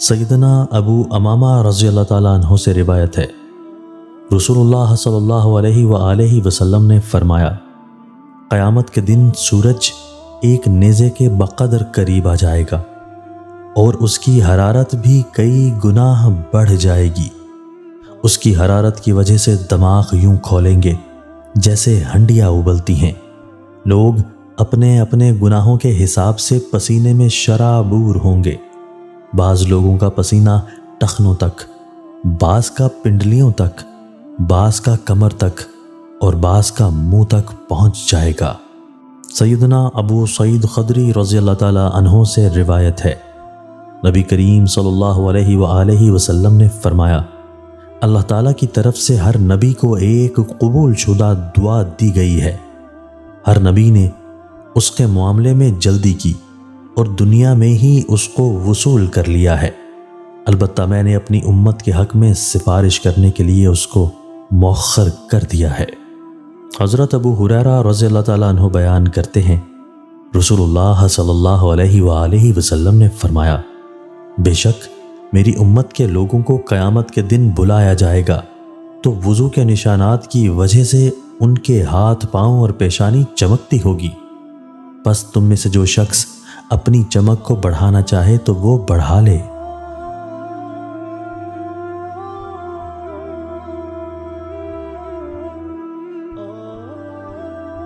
سیدنا ابو امامہ رضی اللہ تعالیٰ عنہ سے روایت ہے، رسول اللہ صلی اللہ علیہ وآلہ وسلم نے فرمایا، قیامت کے دن سورج ایک نیزے کے بقدر قریب آ جائے گا اور اس کی حرارت بھی کئی گناہ بڑھ جائے گی۔ اس کی حرارت کی وجہ سے دماغ یوں کھولیں گے جیسے ہنڈیاں ابلتی ہیں۔ لوگ اپنے اپنے گناہوں کے حساب سے پسینے میں شرابور ہوں گے۔ بعض لوگوں کا پسینہ ٹخنوں تک، بعض کا پنڈلیوں تک، بعض کا کمر تک اور بعض کا منہ تک پہنچ جائے گا۔ سیدنا ابو سعید خدری رضی اللہ تعالیٰ عنہ سے روایت ہے، نبی کریم صلی اللہ علیہ وآلہ وسلم نے فرمایا، اللہ تعالیٰ کی طرف سے ہر نبی کو ایک قبول شدہ دعا دی گئی ہے۔ ہر نبی نے اس کے معاملے میں جلدی کی اور دنیا میں ہی اس کو وصول کر لیا ہے، البتہ میں نے اپنی امت کے حق میں سفارش کرنے کے لیے اس کو مؤخر کر دیا ہے۔ حضرت ابو ہریرہ رضی اللہ تعالیٰ عنہ بیان کرتے ہیں، رسول اللہ صلی اللہ علیہ وآلہ وسلم نے فرمایا، بے شک میری امت کے لوگوں کو قیامت کے دن بلایا جائے گا تو وضو کے نشانات کی وجہ سے ان کے ہاتھ پاؤں اور پیشانی چمکتی ہوگی، پس تم میں سے جو شخص اپنی چمک کو بڑھانا چاہے تو وہ بڑھا لے۔